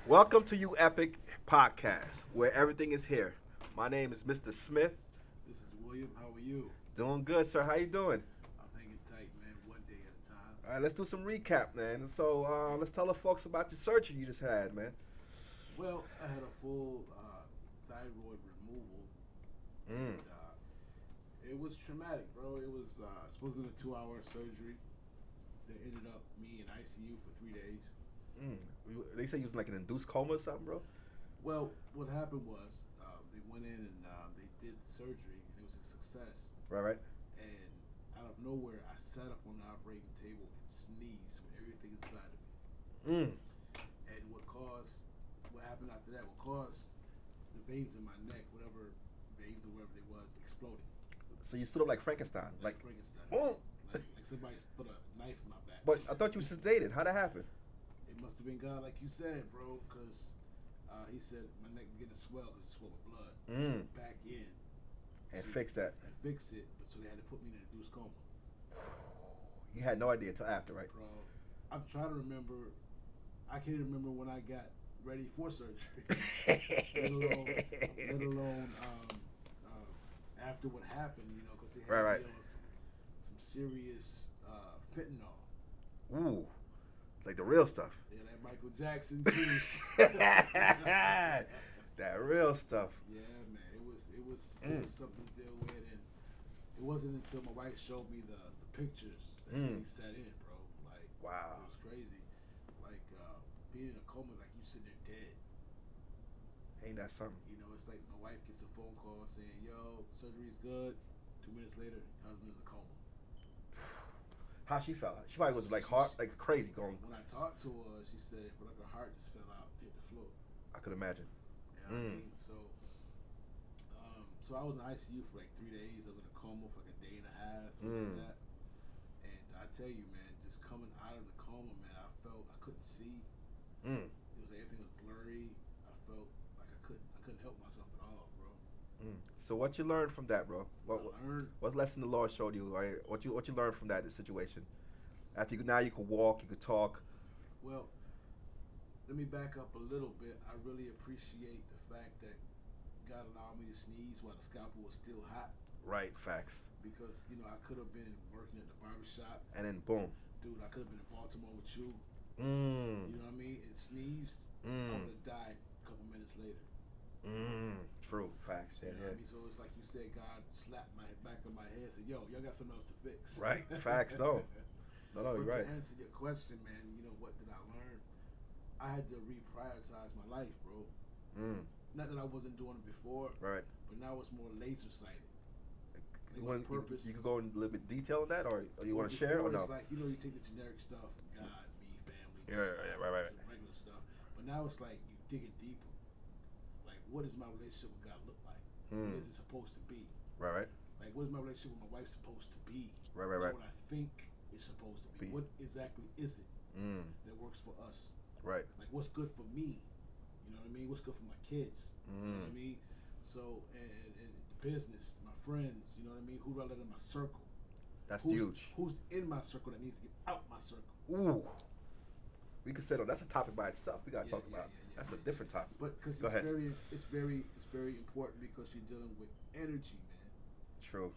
Welcome to Uepik Podcast, where everything is here. My name is Mr. Smith. This is William. How are you? Doing good, sir. How you doing? I'm hanging tight, man. One day at a time. All right, let's do some recap, man. So let's tell the folks about your surgery you just had, man. Well, I had a full thyroid removal. Mm. And, it was traumatic, bro. It was supposed to be a 2-hour surgery. That ended up me in ICU for 3 days. Mm. They say you was like an induced coma or something, bro. Well, what happened was they went in and they did the surgery, and it was a success. Right. And out of nowhere, I sat up on the operating table and sneezed with everything inside of me. Mm. And what happened after that, what caused the veins in my neck, whatever veins or whatever they was, exploding. So you stood up like Frankenstein, Like Frankenstein. boom. Like somebody put a knife in my back. But I thought you were sedated. How'd that happen? It must have been God, like you said, bro, because he said my neck began to swell because it swelled with blood. Back in. And So fix that. And fix it, but so they had to put me in a induced coma. You had no idea until after, right? Bro, I'm trying to remember. I can't even remember when I got ready for surgery. let alone after what happened, because they had Right. me on some serious fentanyl. Ooh, like the real stuff. Yeah, that Michael Jackson juice. That real stuff. Yeah, man, it was something to deal with, and it wasn't until my wife showed me the pictures that really set in, bro. Like, Wow. it was crazy. Like being in a coma, like you sitting there dead. Ain't that something? It's like my wife gets a phone call saying, "Yo, surgery's good." 2 minutes later, husband in a coma. How she felt? She probably was like hard, like crazy going. When I talked to her, she said it felt like her heart just fell out, hit the floor. I could imagine. You know what I mean? So I was in ICU for like 3 days. I was in a coma for like a day and a half, something like that. And I tell you, man, just coming out of the coma, man, I felt I couldn't see. It was like everything was blurry. I felt like I couldn't help myself at all, bro. So what you learned from that, bro? I learned. What lesson the Lord showed you? Right? What you learned from that situation? After now you could walk, you could talk. Well, let me back up a little bit. I really appreciate the fact that God allowed me to sneeze while the scalpel was still hot. Right, facts. Because, I could have been working at the barbershop. And then boom. Dude, I could have been in Baltimore with you. Mm. You know what I mean? And sneezed. I would have died a couple minutes later. True. Facts. Yeah, You know what I mean? So it's like you said, God slapped my back of my head and said, "Yo, y'all got something else to fix." Right. Facts. No, you're But right. to answer your question, man, what did I learn? I had to reprioritize my life, bro. Not that I wasn't doing it before, Right. but now it's more laser sighted. You could go in a little bit detail on that, or you want to share, or no? It's like, you take the generic stuff, God, me, family, Right. regular stuff. But now it's like you dig it deeper. Like, what does my relationship with God look like? What is it supposed to be? Right. Like, what is my relationship with my wife supposed to be? Right. Not what I think it's supposed to be. What exactly is it that works for us? Right. Like, what's good for me? You know what I mean? What's good for my kids? You know what I mean? So, and the business, my friends, you know what I mean? Who do I let in my circle? That's huge. Who's in my circle that needs to get out my circle? Ooh. We could settle. That's a topic by itself. We gotta talk about. That's a different topic. But because it's very important because you're dealing with energy, man. True.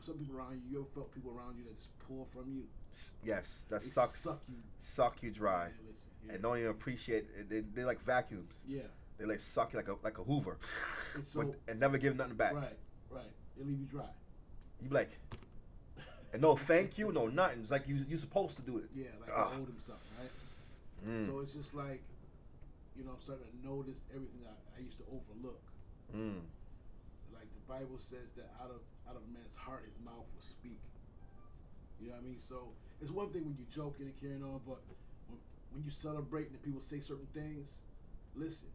Some people around you. You ever felt people around you that just pull from you? Yes, that They suck you dry, Man, listen, and don't even appreciate it. They're like vacuums. Yeah. They like suck you like a Hoover, So, and never give nothing back. Right. They leave you dry. You be like, and no thank you, no nothing. It's like you supposed to do it. Yeah, like you owed them something, right? So it's just like, I'm starting to notice everything I used to overlook. Like the Bible says that out of a man's heart, his mouth will speak. You know what I mean? So it's one thing when you're joking and carrying on, but when you celebrate and people say certain things, listen,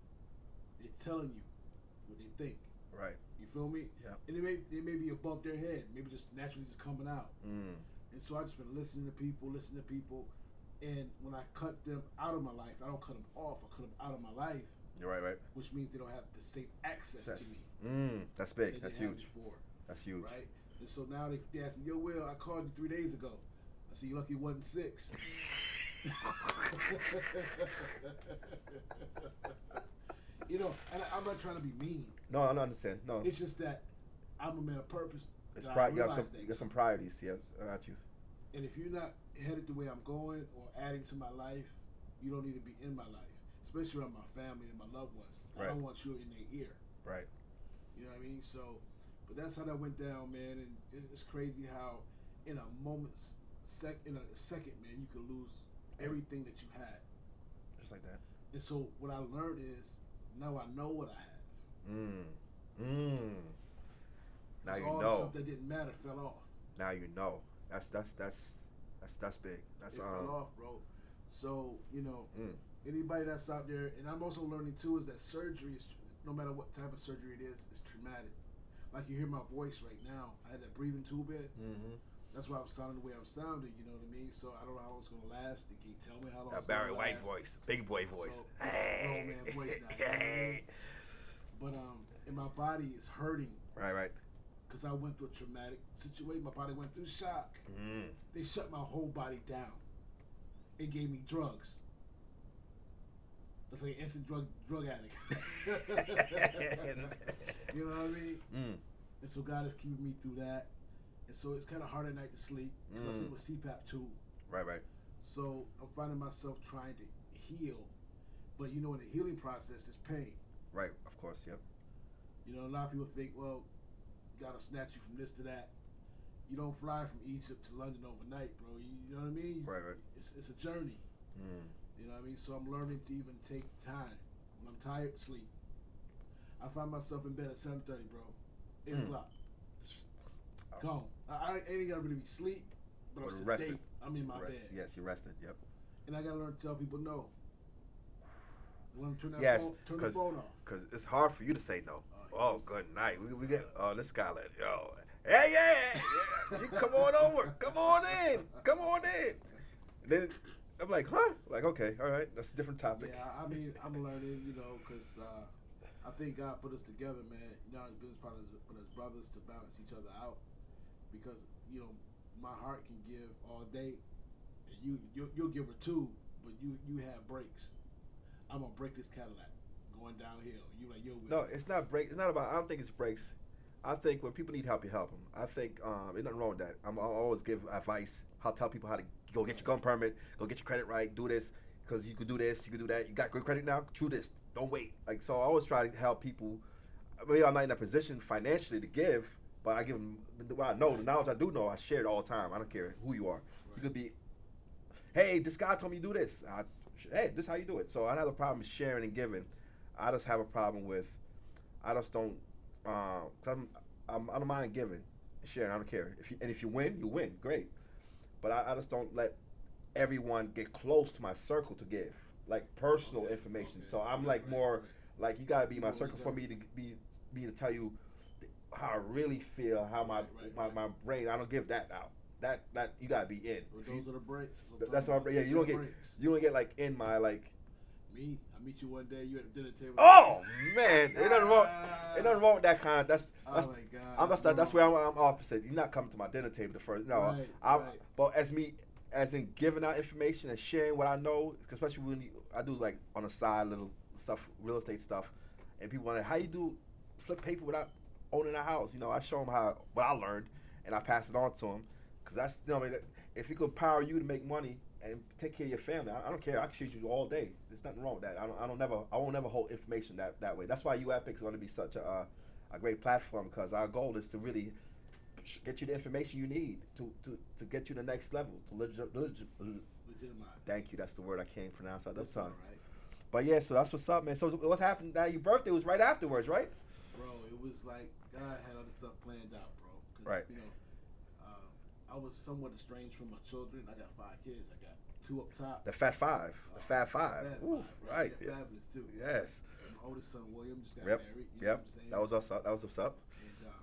they're telling you what they think. Right. You feel me? Yeah. And they may be above their head, maybe just naturally just coming out. And so I just been listening to people, and when I cut them out of my life, I don't cut them off. I cut them out of my life. You're right. Which means they don't have the same access to me. That's big. That's huge. Before, that's huge. Right? And so now they ask me, "Yo, Will, I called you 3 days ago. I said, you lucky it wasn't 6. You know, and I'm not trying to be mean. No, I don't understand. No, It's just that I'm a man of purpose. it's and I pride. You realize got some priorities. Yeah, I got you. And if you're not headed the way I'm going or adding to my life, you don't need to be in my life, especially around my family and my loved ones. Right. I don't want you in their ear. Right. You know what I mean? So, but that's how that went down, man. And it's crazy how, in a in a second, man, you could lose everything that you had. Just like that. And so, what I learned is now I know what I have. Now you all know. the stuff that didn't matter fell off. Now you know. That's big. That's It fell off, bro. So anybody that's out there, and I'm also learning too, is that surgery is, no matter what type of surgery it is traumatic. Like you hear my voice right now. I had that breathing tube in. Mm-hmm. That's why I'm sounding the way I'm sounding. You know what I mean? So I don't know how long it's gonna last. They can't tell me how long. That it's Barry gonna White last. voice, big boy voice. So, Hey, grown man voice now, you know what I mean? But and my body is hurting. Right. Because I went through a traumatic situation. My body went through shock. They shut my whole body down. It gave me drugs. That's like an instant drug addict. You know what I mean? And so God is keeping me through that. And so it's kind of hard at night to sleep because I sleep with CPAP too. Right. So I'm finding myself trying to heal, but in the healing process is pain. Right, of course, yep. A lot of people think, well, gotta snatch you from this to that. You don't fly from Egypt to London overnight, bro. You know what I mean? Right. It's a journey. You know what I mean? So I'm learning to even take time. When I'm tired, sleep. I find myself in bed at 7:30, bro. 8 o'clock. Gone. I ain't gotta really be asleep, but I'm rested. sedate. I'm in my bed. Yes, you're rested. Yep. And I gotta learn to tell people no. When turn that Yes, turn the phone off. Because it's hard for you to say no. Oh, good night. We get this guy like, yo, hey, yeah. You come on over. Come on in. And then I'm like, huh? Like, okay, all right. That's a different topic. Yeah, I mean, I'm learning, because I think God put us together, man. As business partners, but as brothers to balance each other out. Because my heart can give all day, and you'll give her too, but you have breaks. I'm gonna break this Cadillac going downhill. You like yo. No, it's not break. It's not about. I don't think it's breaks. I think when people need help, you help them. I think there's nothing wrong with that. I always give advice. Tell people how to go get your gun permit, go get your credit right, do this because you could do this, you could do that. You got good credit now, do this. Don't wait. Like so, I always try to help people. Maybe I'm not in that position financially to give, but I give them what I know, the knowledge I do know. I share it all the time. I don't care who you are. Right. You could be, hey, this guy told me to do this. Hey, this is how you do it. So I don't have a problem with sharing and giving. I just have a problem with, I just don't, I don't mind giving, sharing. I don't care. If you win, you win. Great. But I just don't let everyone get close to my circle to give, like personal information. Okay. So I'm like more like you gotta be my circle for me to be to tell you how I really feel, how my brain. I don't give that out. That you gotta be in. Well, those are the breaks. That's what. Yeah, you don't get like in my like. Me, I meet you one day. You at the dinner table. Oh man, ain't nothing wrong with that kind. That's oh my God. That's where I'm opposite. You're not coming to my dinner table the first. No, right. But as in giving out information and sharing what I know, especially when I do like on the side little stuff, real estate stuff, and people wonder how you do flip paper without owning a house. I show them what I learned, and I pass it on to them, because that's if it could empower you to make money and take care of your family, I don't care. I can shoot you all day. There's nothing wrong with that. I won't never hold information that way. That's why Uepik is going to be such a great platform, because our goal is to really get you the information you need to get you to the next level, to legitimize. Thank you. That's the word I can't pronounce out the tongue. Right. But yeah, so that's what's up, man. So what happened? Now your birthday was right afterwards, right? Bro, it was like God had other stuff planned out, bro. Right. I was somewhat estranged from my children. I got 5 kids. I got 2 up top. The Fat Five. The Fat Five. Ooh, right. They're fabulous too. Yes. And my oldest son William just got married. You know what I'm saying? That was what's up. And he's about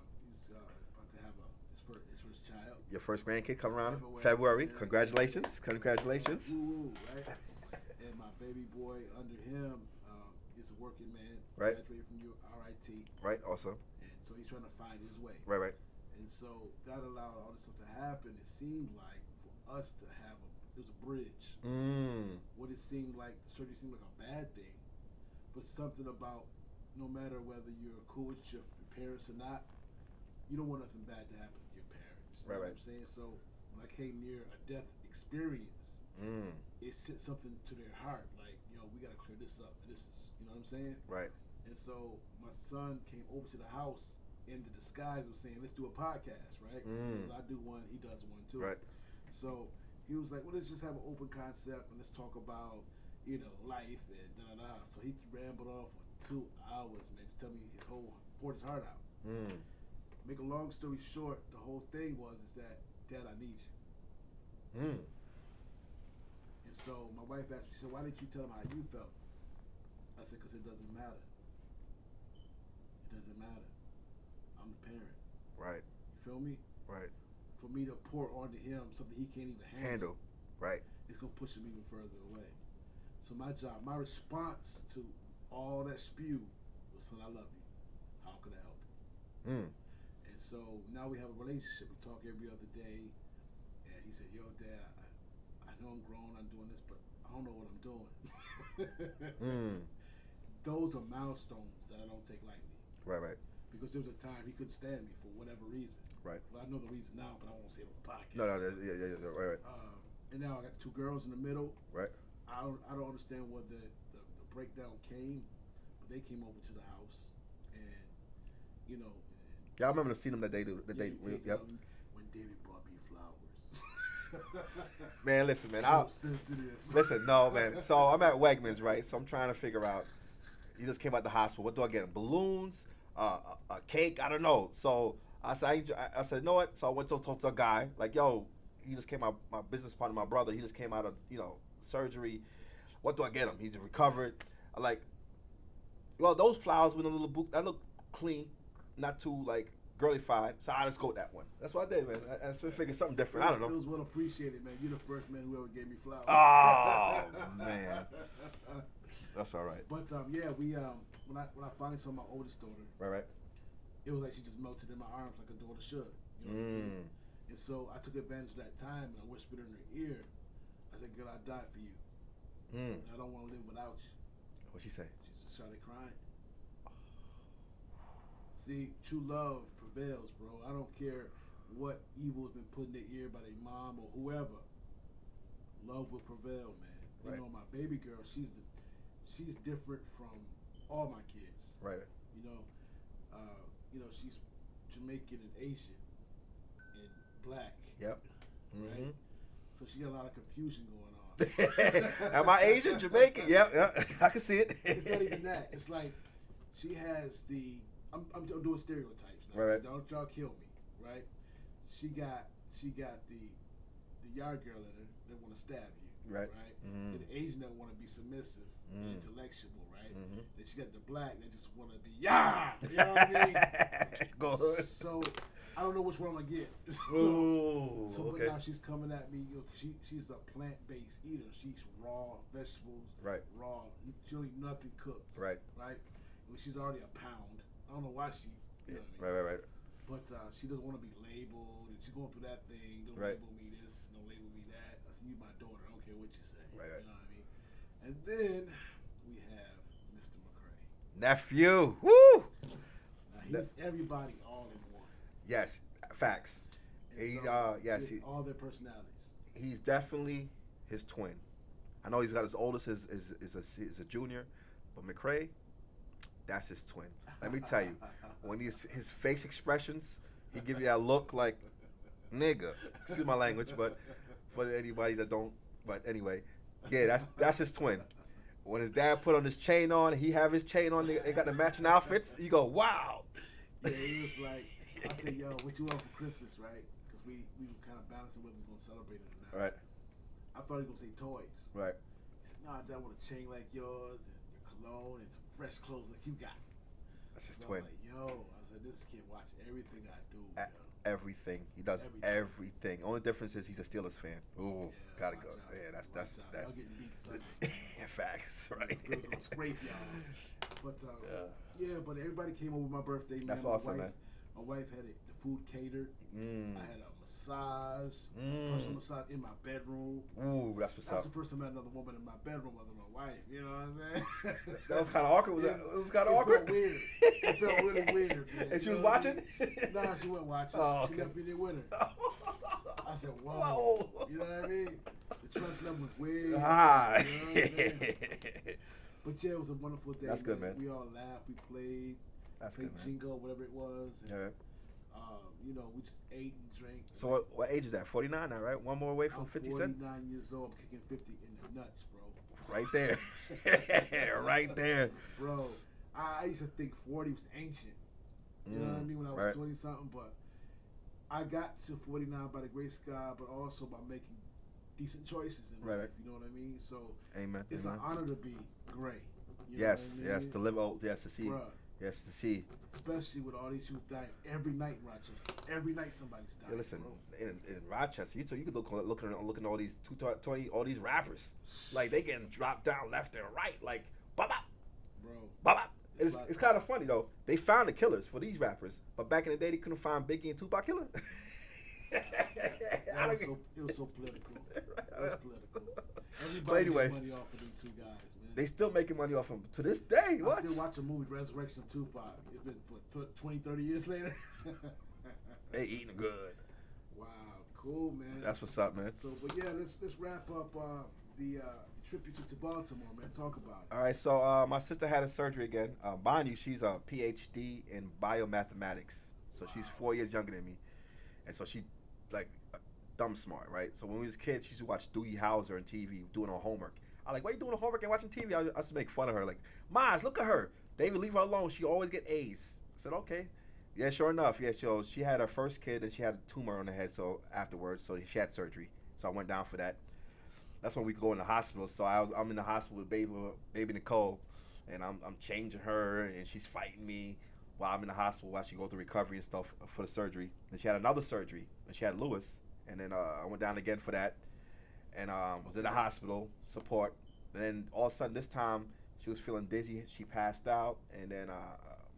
to have his first child. Your first grandkid coming around February. Yeah. Congratulations. Congratulations. Ooh, right. And my baby boy under him is a working man. Right. Graduated from RIT. Right. Awesome. And so he's trying to find his way. Right. And so God allowed all this stuff to happen. It seemed like for us to have it was a bridge. What it seemed like, the surgery seemed like a bad thing, but something about no matter whether you're cool with your parents or not, you don't want nothing bad to happen to your parents. You know what I'm saying? So when I came near a death experience, it sent something to their heart, like, we got to clear this up. This is, you know what I'm saying? Right. And so my son came over to the house in the disguise of saying, let's do a podcast, right? Because I do one, he does one too. Right. So he was like, well, let's just have an open concept and let's talk about, life and da-da-da. So he rambled on for 2 hours, man, just tell me poured his heart out. Make a long story short, the whole thing is that, Dad, I need you. And so my wife asked me, she said, why didn't you tell him how you felt? I said, because it doesn't matter. It doesn't matter. I'm the parent. Right. You feel me? Right. For me to pour onto him something he can't even handle. Right. It's going to push him even further away. So my response to all that spew was, son, I love you. How could I help you? And so now we have a relationship. We talk every other day. And he said, yo, Dad, I know I'm grown, I'm doing this, but I don't know what I'm doing. Those are milestones that I don't take lightly. Right. Because there was a time he couldn't stand me for whatever reason. Right. Well, I know the reason now, but I won't say it on the podcast. No, yeah, right. And now I got 2 girls in the middle. Right. I don't understand where the breakdown came, but they came over to the house, and Yeah, I remember seeing them that day. Yep. When David brought me flowers. Man, listen, man. So sensitive. Listen, no, man. So I'm at Wegmans, right? So I'm trying to figure out. He just came out the hospital. What do I get him? Balloons? A cake? I don't know. So I said, you know what? So I went to talk to a guy. Like, yo, he just came out. My business partner, my brother. He just came out of surgery. What do I get him? He just recovered. I like. Well, those flowers with a little book that look clean, not too like girlified. So I just go with that one. That's what I did, man. I just figured something different. I don't know. It was well appreciated, man. You're the first man who ever gave me flowers. Oh man. That's all right. But yeah, we when I finally saw my oldest daughter, right, it was like she just melted in my arms like a daughter should. You know what I mean? And so I took advantage of that time and I whispered in her ear. I said, "Girl, I died for you. And I don't want to live without you." What'd she say? She just started crying. See, true love prevails, bro. I don't care what evil has been put in their ear by their mom or whoever. Love will prevail, man. Right. My baby girl, she's different from all my kids. Right. She's Jamaican and Asian and black. Yep. Right. So she got a lot of confusion going on. Am I Asian, Jamaican? Yeah, I can see it. It's not even that. It's like she has the. I'm doing stereotypes now. Right. So don't y'all kill me, right? She got the yard girl in her that want to stab you, right? And the Asian that want to be submissive, and intellectual, right? Then she got the black that just want to be you know what I mean? Go ahead. So I don't know which one I'm gonna get. Okay. But now she's coming at me. She's a plant-based eater. She's raw vegetables, right? Raw. She don't eat nothing cooked, right? Well, she's already a pound. I don't know why she. You know what I mean? Right. But she doesn't want to be labeled, and she's going through that thing. Don't label me this, don't label me that. I said, you my daughter. I don't care what you say. Right. You know what I mean? And then we have Mr. McCray. Nephew. Woo! Now he's everybody all in one. Yes, facts. He's all their personalities. He's definitely his twin. I know he's got his oldest is a junior, but McCray, that's his twin. Let me tell you, when his face expressions, he give you that look like, nigga. Excuse my language, but for anybody that don't. But anyway, yeah, that's his twin. When his dad put on his chain on, he have his chain on. They got the matching outfits. You go, wow. Yeah, he was like, I said, yo, what you want for Christmas, right? Because we were kind of balancing whether we were going to celebrate it or not. Right. I thought he was going to say toys. Right. He said, nah, Dad, I want a chain like yours and your cologne and some fresh clothes like you got. That's his so twin. I was like, yo, I said, this kid watch everything I do. Everything. He does everything. Only difference is he's a Steelers fan. Ooh, gotta go. Yeah, that's y'all getting beat Sunday. Facts, right. Bills gonna scrape y'all. But but everybody came over my birthday, man. That's awesome, man. My wife had the food catered. I had a massage, personal massage in my bedroom. Ooh, that's what's up. That's the first time I had another woman in my bedroom other than my wife. You know what I'm saying? That was kind of awkward. It was kind of awkward. Felt weird. It felt really weird, man. And she was watching? Nah, she wasn't watching. Oh, okay. She left me there with her. I said, whoa. You know what I mean? The trust level was weird. Ah. You know what I mean? But yeah, it was a wonderful day. That's good, man. We all laughed. We played. That's played good, man. Jingo, whatever it was. And, Yeah. you know, we just ate and drank. So what age is that? 49 now, right? One more away from 50 Cent? I'm 49 years old. I'm kicking 50 in the nuts, bro. Right there. Right there. Bro, I used to think 40 was ancient. You know what I mean? When I was 20-something. But I got to 49 by the grace of God, but also by making decent choices in life. You know what I mean? So Amen. It's an honor to be gray. You yes, know what I mean? yes, to live old, yes, to see. Bruh. Yes, to see. Especially with all these youth dying every night in Rochester. Every night somebody's dying. Yeah, listen, in Rochester, you could looking at all these 220, all these rappers, like they getting dropped down left and right, like bop bop, bro. Bop bop. It's kind of funny though. They found the killers for these rappers, but back in the day they couldn't find Biggie and Tupac killer. It was so political. It was political. Everybody But anyway, made money off of these two guys, man. They still making money off him to this day. What? I still watch a movie, Resurrection of Tupac. It's been, 20, 30 years later? They eating good. Wow, cool, man. That's what's up, man. So, but yeah, let's wrap up the trip you took to Baltimore, man. Talk about it. All right, so my sister had a surgery again. Mind you, she's a PhD in biomathematics. So she's 4 years younger than me. And so she, like, dumb smart, right? So when we was kids, she used to watch Doogie Howser on TV doing her homework. I'm like, why you doing her homework and watching TV? I used to make fun of her. Like, Maz, look at her. They would leave her alone. She always get A's. I said, okay. Yeah, sure enough. Yeah, so she had her first kid and she had a tumor on her head. So afterwards, so she had surgery. So I went down for that. That's when we could go in the hospital. So I'm in the hospital with baby Nicole, and I'm changing her, and she's fighting me while I'm in the hospital while she goes through recovery and stuff for the surgery. Then she had another surgery, and she had Lewis, and then I went down again for that, and was in the hospital support. And then all of a sudden this time she was feeling dizzy. She passed out, and then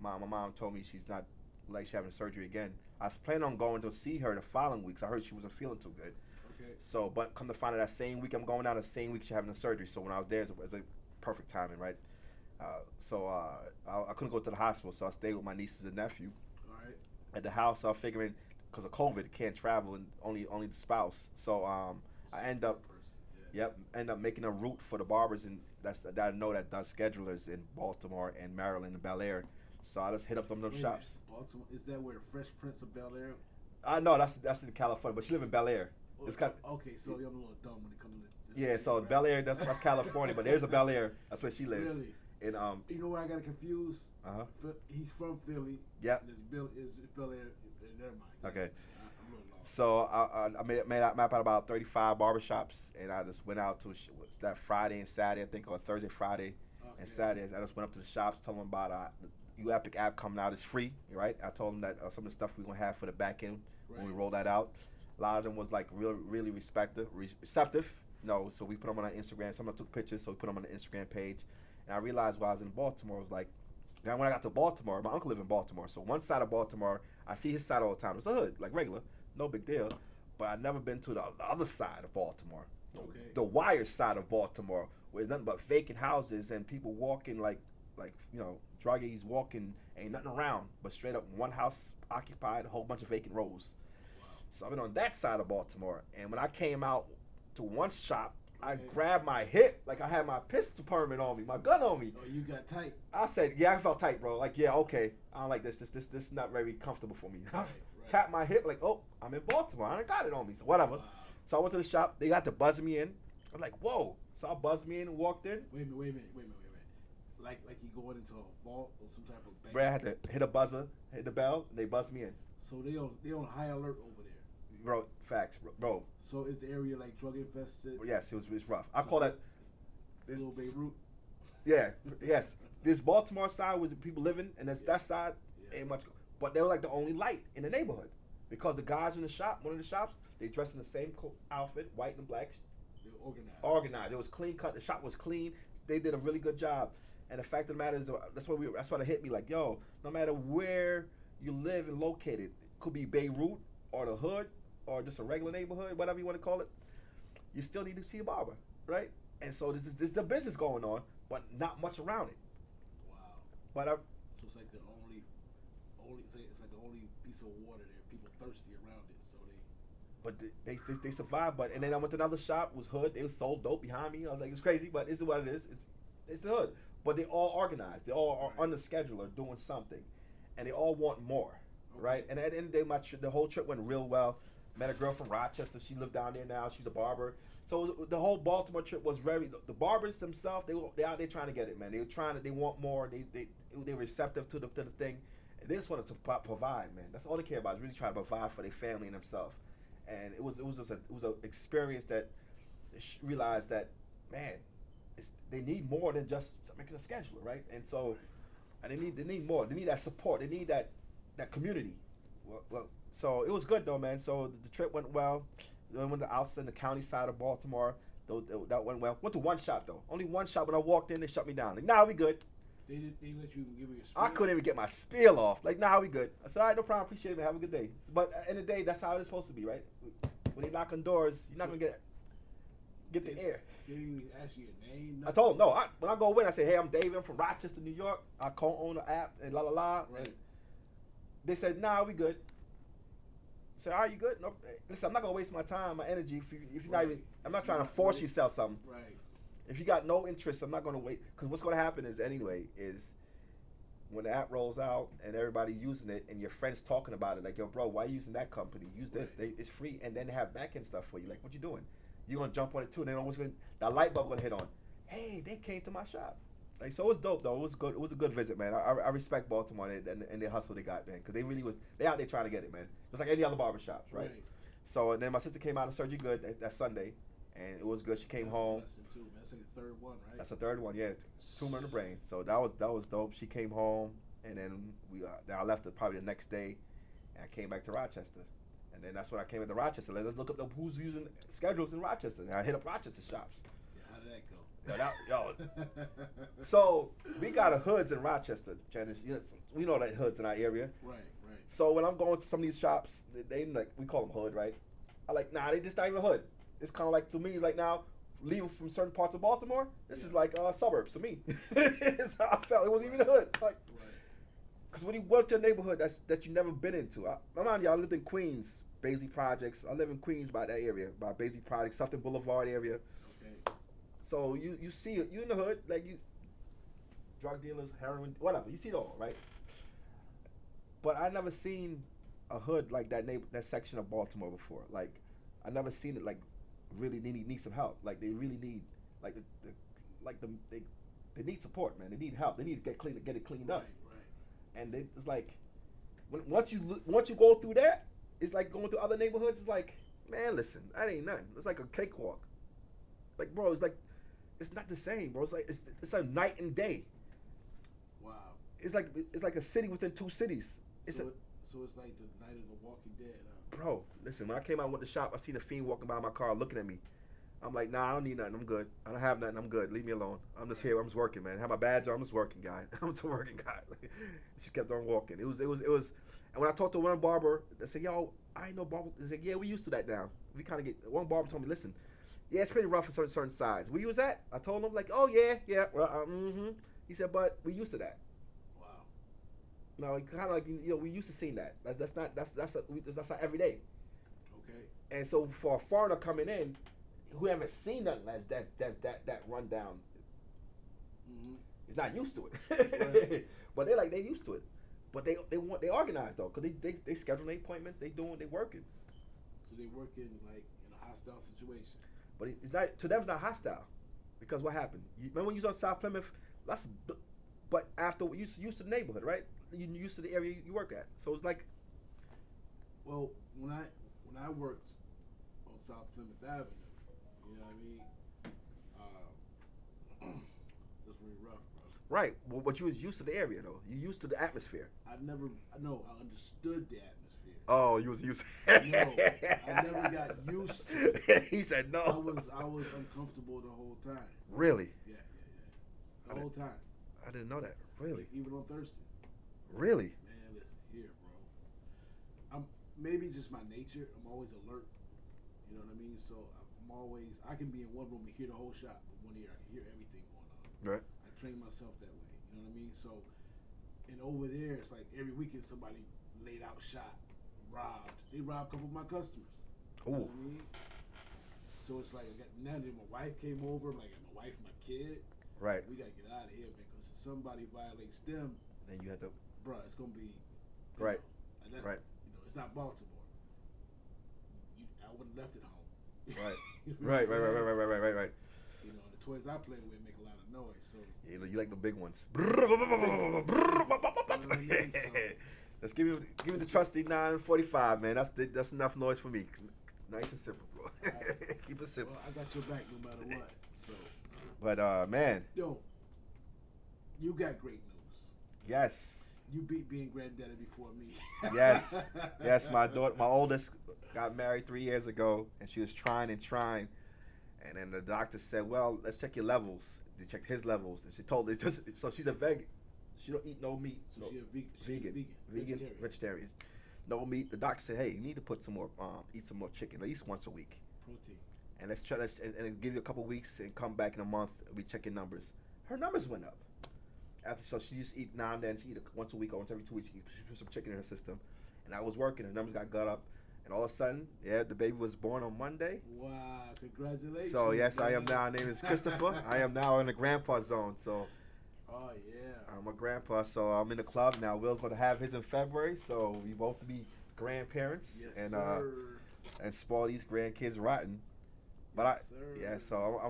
my mom told me she's not like she's having surgery again. I was planning on going to see her the following weeks. I heard she wasn't feeling too good. Okay. So, but come to find out that same week I'm going down, the same week she's having the surgery. So when I was there, it was a perfect timing, right? I couldn't go to the hospital, so I stayed with my nieces and nephew. All right. At the house. So I figuring because of COVID, can't travel and only the spouse. So I end up making a route for the barbers and that I know that does schedulers in Baltimore and Maryland and Bel Air. So I just hit up some of those shops. Baltimore, is that where the Fresh Prince of Bel Air? No, that's in California, but she live in Bel Air. It's kind of, okay, so I'm a little dumb when it comes to yeah. So Bel Air, that's California, but there's a Bel Air. That's where she lives. Really? And you know where I got confused? He's from Philly. Yep. And it's Bel Air. Never mind. Okay. I'm a little lost. So I made a map out about 35 barbershops, and I just went out to was that Friday and Saturday, I think, or Thursday, Friday, and Saturday. I just went up to the shops, told them about the Uepik app coming out. It's free, right? I told them that some of the stuff we're gonna have for the back end when we roll that out. A lot of them was like really receptive. So we put them on our Instagram. Some of them took pictures, so we put them on the Instagram page. And I realized while I was in Baltimore, it was like, now when I got to Baltimore, my uncle lived in Baltimore. So one side of Baltimore, I see his side all the time. It's a hood, like regular, no big deal. But I've never been to the other side of Baltimore, the wire side of Baltimore, where there's nothing but vacant houses and people walking like druggies walking, ain't nothing around, but straight up one house occupied, a whole bunch of vacant rows. Wow. So I've been on that side of Baltimore, and when I came out to one shop, I grabbed my hip like I had my pistol permit on me, my gun on me. Oh, you got tight. I said, yeah, I felt tight, bro. Like, yeah, okay, I don't like this. This is not very comfortable for me. Right. Tapped my hip like, oh, I'm in Baltimore. I got it on me, so whatever. Wow. So I went to the shop. They got to buzz me in. I'm like, whoa. So I buzzed me in and walked in. Wait a minute. Like you going into a vault or some type of bank? Bro, I had to hit a buzzer, hit the bell, and they buzzed me in. So they on high alert over there. Bro, facts, bro. So is the area like drug infested? Yes, it's rough. I call that Little Beirut. Yeah, yes. This Baltimore side was people living, and that side ain't much. But they were like the only light in the neighborhood because the guys in the shop, one of the shops, they dressed in the same outfit, white and black. They were organized. It was clean cut. The shop was clean. They did a really good job. And the fact of the matter is, that's what it hit me. Like, yo, no matter where you live and located, it could be Beirut or the hood, or just a regular neighborhood, whatever you want to call it, you still need to see a barber, right? And so this is a business going on, but not much around it. Wow. But So it's like the only it's like the only piece of water there. People thirsty around it, so they survived. But and then I went to another shop, was hood. They was sold dope behind me. I was like, it's crazy, but this is what it is. It's the hood. But they all organized. They all are on the schedule or doing something, and they all want more, right? And at the end of the day, the whole trip went real well. Met a girl from Rochester. She lived down there now. She's a barber. So the whole Baltimore trip was the barbers themselves. They out there trying to get it, man. They want more. They receptive to the thing. They just wanted to provide, man. That's all they care about is really trying to provide for their family and themselves. And it was an experience that they realized that, man, they need more than just making a schedule, right? And so, and they need more. They need that support. They need that community. Well, so it was good though, man. So the trip went well. I went to outside the county side of Baltimore. That went well. Went to one shop though. Only one shop. When I walked in, they shut me down. Like, nah, we good. They didn't let you give me a spiel? I couldn't even get my spiel off. Like, nah, we good. I said, all right, no problem. Appreciate it, man. Have a good day. But at the end of the day, that's how it's supposed to be, right? When they knock on doors, you're not going to get the air. They didn't even ask you your name? Nothing? I told them, no. When I go in, I say, hey, I'm David. I'm from Rochester, New York. I co-own the app and la la la. Right. And they said, nah, we good. I said, all right, you good? No, listen, I'm not going to waste my time, my energy if you're not even, I'm not trying to force you to sell something. Right. If you got no interest, I'm not going to wait. Because what's going to happen is when the app rolls out and everybody's using it and your friends talking about it, like, yo, bro, why are you using that company? Use this. It's free. And then they have back-end stuff for you. Like, what you doing? You're going to jump on it too. And then that light bulb going to hit on. Hey, they came to my shop. Like, so it was dope, though. It was good. It was a good visit, man. I respect Baltimore and the hustle they got, man. Because they out there trying to get it, man. Just like any other barbershops, right? So, and then my sister came out of Surgery Good that Sunday. And it was good. She came home. That's like the third one, right? That's the third one, yeah. Tumor in the brain. So that was dope. She came home, and then I left probably the next day, and I came back to Rochester, and then that's when I came into Rochester. Let's look up who's using schedules in Rochester, and I hit up Rochester shops. Yeah, how did that go? So we got a hoods in Rochester, Janice. We know that hoods in our area. Right. So when I'm going to some of these shops, they like, we call them hood, right? I like, nah, they just not even hood. It's kind of like, to me, like now, leaving from certain parts of Baltimore, this is like suburbs to me. That's how I felt. It wasn't even a hood. Like, because when you work to a neighborhood that you never been into, mind you, I lived in Queens, Baisley Projects. I live in Queens by that area, by Baisley Projects, Sufton Boulevard area. Okay. So you see it, you in the hood, like you, drug dealers, heroin, whatever. You see it all, right? But I never seen a hood like that section of Baltimore before. Like, I never seen it like really need some help. Like, they really need they need support, man. They need help. They need to get it cleaned up. Right. And it's like once you go through that, it's like going through other neighborhoods. It's like, man, listen, that ain't nothing. It's like a cakewalk. Like, bro, it's not the same, bro. It's like it's a night and day. Wow. It's like a city within two cities. So it's like the night of the Walking Dead. Bro, listen, when I came out with the shop, I seen a fiend walking by my car looking at me. I'm like, nah, I don't need nothing. I'm good. I don't have nothing. I'm good. Leave me alone. I'm just here. I'm just working, man. I have my badge on. I'm just working, guy. I'm just a working guy. She kept on walking. It was. And when I talked to one barber, they said, yo, I ain't no barber. They said, yeah, we used to that now. We kind of get, one barber told me, listen, yeah, it's pretty rough for certain sides. Where you was at? I told him, like, oh, yeah. Well, mm-hmm. He said, but we used to that. No, kind of like, we used to seeing that. That's not every day. Okay. And so for a foreigner coming in, who haven't seen nothing that's that rundown, is not used to it. Right. But they used to it. But they organize though, because they schedule their appointments. They working. So they working like in a hostile situation. But it's not, to them. It's not hostile, because what happened? Remember when you was on South Plymouth? But after you used to the neighborhood, right? You used to the area you work at, so it's like. Well, when I worked on South Plymouth Avenue, you know what I mean. That's really rough, bro. Right. Well, but you was used to the area though. You used to the atmosphere. I understood the atmosphere. Oh, you was used. No, I never got used to it. He said no. I was uncomfortable the whole time. Really? Yeah. The whole time. I didn't know that. Really? Even on Thursday. Really? Man, listen here, bro. maybe just my nature. I'm always alert. You know what I mean? So I can be in one room and hear the whole shop, but one ear I can hear everything going on. Right. I train myself that way. You know what I mean? So, and over there, it's like every weekend somebody laid out shot, robbed. They robbed a couple of my customers. You know what I mean? So it's like now that my wife came over, like my wife and my kid. Right. We gotta get out of here, man, because if somebody violates them, then you have to. Bro, it's gonna be. Right. Right. You know, it's not Baltimore. I wouldn't have left it home. Right. You know right. You know, the toys I play with make a lot of noise, so. Yeah, you like the big ones. So, Let's give me the trusty 945, man. That's enough noise for me. Nice and simple, bro. Right. Keep it simple. Well, I got your back no matter what. So. But man. Yo, you got great news. Yes. You beat being granddaddy before me. Yes. My oldest, got married 3 years ago, and she was trying, and then the doctor said, "Well, let's check your levels." They checked his levels, and she told me so she's a vegan. She don't eat no meat. So she's a vegan, vegetarian. No meat. The doctor said, "Hey, you need to put some more, eat some more chicken at least once a week." Protein. And let's try this, and give you a couple weeks, and come back in a month. We check your numbers. Her numbers went up. So she used to eat now and then. She eat once a week or once every 2 weeks. She put some chicken in her system, and I was working. Her numbers got up, and all of a sudden, the baby was born on Monday. Wow! Congratulations. So yes, man. I am now. My name is Christopher. I am now in the grandpa zone. So. Oh yeah. I'm a grandpa, so I'm in the club now. Will's going to have his in February, so we both be grandparents. Yes, and sir. And spoil these grandkids rotten. But yes, so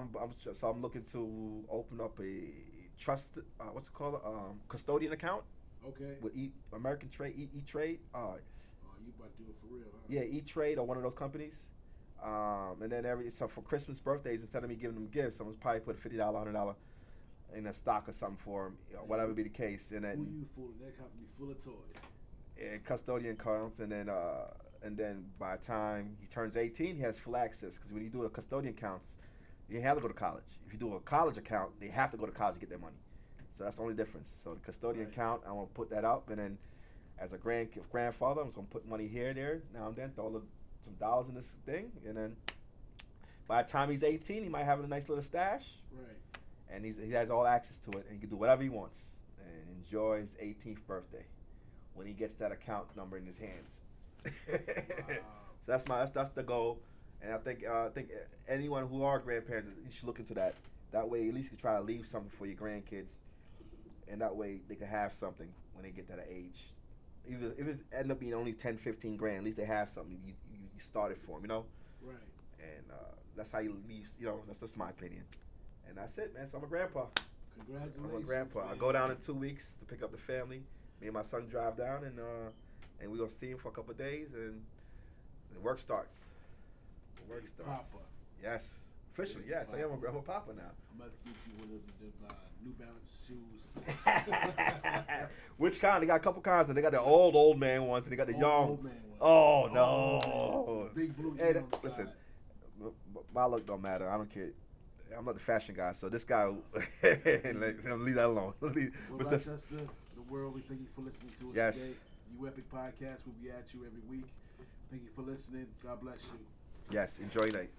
I'm looking to open up a trusted what's it called, custodian account. Okay. With American Trade, E-Trade. Oh, you about to do it for real, huh? Yeah, E-Trade or one of those companies. And then so for Christmas, birthdays, instead of me giving them gifts, I'm gonna probably put a $50, $100 in a stock or something for him, whatever be the case. And then who you fooling? That company full of toys. And custodian accounts, and then by the time he turns 18, he has full access. Because when you do a custodian accounts, you have to go to college. If you do a college account, they have to go to college to get their money. So that's the only difference. So the custodian account, I'm gonna put that up, and then as a grandfather, I'm just gonna put money here, there, now and then, throw some dollars in this thing, and then by the time he's 18, he might have a nice little stash. Right. And he has all access to it, and he can do whatever he wants and enjoy his 18th birthday when he gets that account number in his hands. Wow. So that's the goal, and I think anyone who are grandparents, you should look into that. That way, at least you can try to leave something for your grandkids, and that way they can have something when they get to that age. Even if it end up being only 10, 15 grand, at least they have something you started for them, you know. Right. And that's how you leave. You know, that's just my opinion. And that's it, man. So I'm a grandpa. Congratulations. I'm a grandpa. I go down in 2 weeks to pick up the family. Me and my son drive down, and we're going to see him for a couple of days, and the work starts. Papa. Yes. Officially, yes. Papa. I'm a papa now. I'm about to get you one of the New Balance shoes. Which kind? They got a couple kinds. They got the old man ones, and they got the young. Old man ones. Oh, no. Big blue. Hey, listen, my look don't matter. I don't care. I'm not the fashion guy, so this guy, leave that alone. Well, Rochester, the world, we thank you for listening to us today. Uepik Podcast will be at you every week. Thank you for listening. God bless you. Yes, enjoy your night.